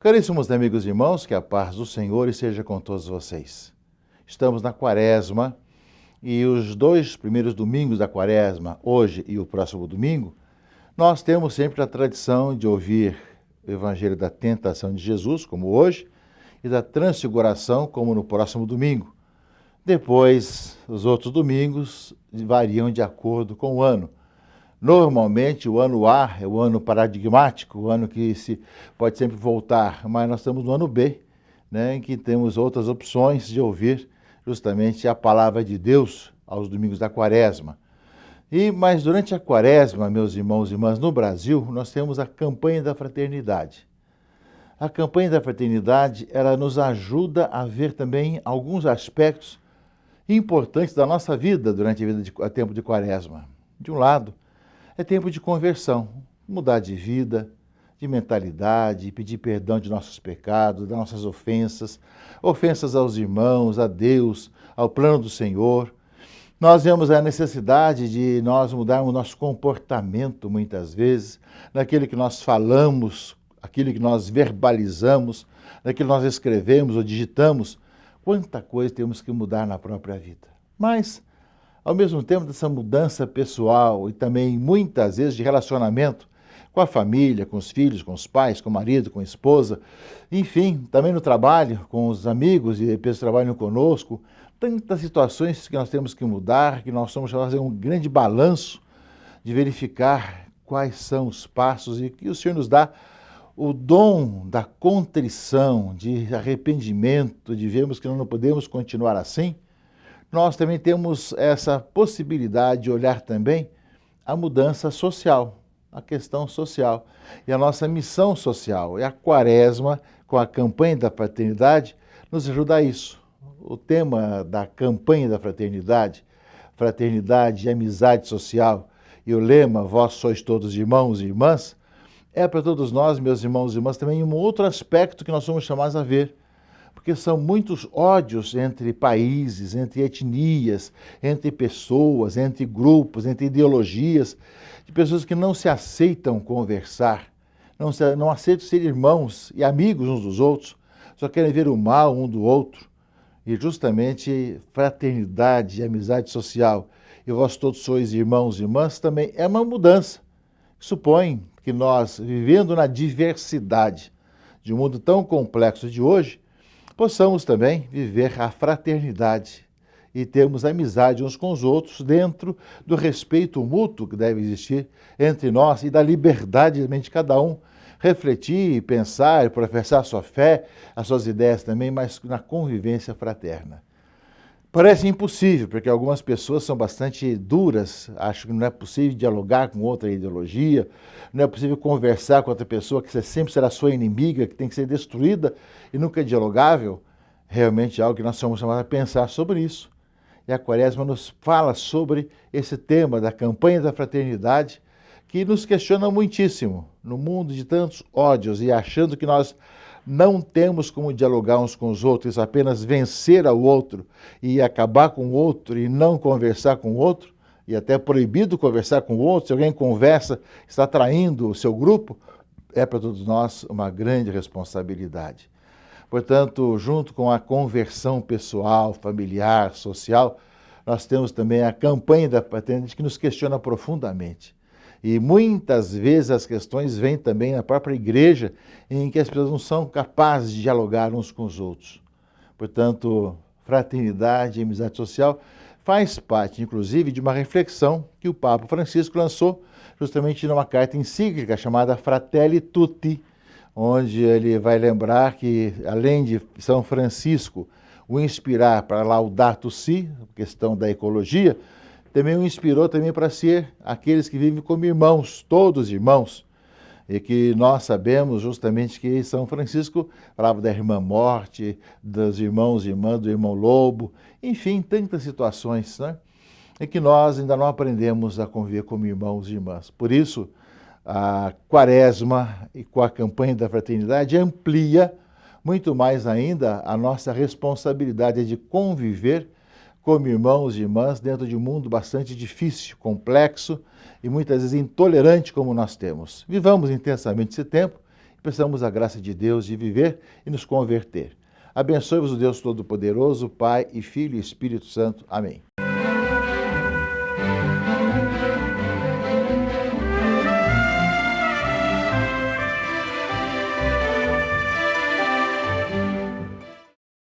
Caríssimos amigos e irmãos, que a paz do Senhor esteja com todos vocês. Estamos na Quaresma e os 2 primeiros domingos da Quaresma, hoje e o próximo domingo, nós temos sempre a tradição de ouvir o Evangelho da Tentação de Jesus, como hoje, e da Transfiguração, como no próximo domingo. Depois, os outros domingos variam de acordo com o ano. Normalmente, o ano A é o ano paradigmático, o ano que se pode sempre voltar, mas nós estamos no ano B, né, em que temos outras opções de ouvir justamente a palavra de Deus aos domingos da Quaresma. Mas durante a Quaresma, meus irmãos e irmãs, no Brasil, nós temos a campanha da fraternidade. A campanha da fraternidade, ela nos ajuda a ver também alguns aspectos importantes da nossa vida durante a tempo de Quaresma. De um lado, é tempo de conversão, mudar de vida, de mentalidade, pedir perdão de nossos pecados, das nossas ofensas, ofensas aos irmãos, a Deus, ao plano do Senhor. Nós vemos a necessidade de nós mudarmos o nosso comportamento, muitas vezes, naquilo que nós falamos, aquilo que nós verbalizamos, naquilo que nós escrevemos ou digitamos. Quanta coisa temos que mudar na própria vida. Mas, ao mesmo tempo dessa mudança pessoal e também muitas vezes de relacionamento com a família, com os filhos, com os pais, com o marido, com a esposa, enfim, também no trabalho, com os amigos e pessoas que trabalham conosco, tantas situações que nós temos que mudar, que nós somos chamados a fazer um grande balanço de verificar quais são os passos e que o Senhor nos dá o dom da contrição, de arrependimento, de vermos que não podemos continuar assim. Nós também temos essa possibilidade de olhar também a mudança social, a questão social e a nossa missão social. E a Quaresma, com a campanha da fraternidade, nos ajuda a isso. O tema da campanha da fraternidade, fraternidade e amizade social, e o lema, vós sois todos irmãos e irmãs, é para todos nós, meus irmãos e irmãs, também um outro aspecto que nós somos chamados a ver. Porque são muitos ódios entre países, entre etnias, entre pessoas, entre grupos, entre ideologias, de pessoas que não se aceitam conversar, não aceitam ser irmãos e amigos uns dos outros, só querem ver o mal um do outro. E justamente fraternidade e amizade social, e vós todos sois irmãos e irmãs, também é uma mudança. Supõe que nós, vivendo na diversidade de um mundo tão complexo de hoje, possamos também viver a fraternidade e termos amizade uns com os outros dentro do respeito mútuo que deve existir entre nós e da liberdade de cada um refletir, pensar, professar a sua fé, as suas ideias também, mas na convivência fraterna. Parece impossível, porque algumas pessoas são bastante duras, acham que não é possível dialogar com outra ideologia, não é possível conversar com outra pessoa que sempre será sua inimiga, que tem que ser destruída e nunca é dialogável. Realmente é algo que nós somos chamados a pensar sobre isso. E a Quaresma nos fala sobre esse tema da campanha da fraternidade, que nos questiona muitíssimo no mundo de tantos ódios e achando que nós não temos como dialogar uns com os outros, apenas vencer ao outro e acabar com o outro e não conversar com o outro, e até proibido conversar com o outro. Se alguém conversa, está traindo o seu grupo, é para todos nós uma grande responsabilidade. Portanto, junto com a conversão pessoal, familiar, social, nós temos também a campanha da fraternidade que nos questiona profundamente. E muitas vezes as questões vêm também na própria igreja, em que as pessoas não são capazes de dialogar uns com os outros. Portanto, fraternidade e amizade social faz parte, inclusive, de uma reflexão que o Papa Francisco lançou justamente numa carta encíclica chamada Fratelli Tutti, onde ele vai lembrar que, além de São Francisco o inspirar para Laudato Si, questão da ecologia, também o inspirou também para ser aqueles que vivem como irmãos, todos irmãos, e que nós sabemos justamente que São Francisco falava da irmã morte, dos irmãos e irmãs, do irmão lobo, enfim, tantas situações, né? E que nós ainda não aprendemos a conviver como irmãos e irmãs. Por isso, a Quaresma, e com a campanha da fraternidade, amplia muito mais ainda a nossa responsabilidade de conviver como irmãos e irmãs dentro de um mundo bastante difícil, complexo e muitas vezes intolerante como nós temos. Vivamos intensamente esse tempo peçamos a graça de Deus de viver e nos converter. Abençoe-vos o Deus Todo-Poderoso, Pai e Filho e Espírito Santo. Amém.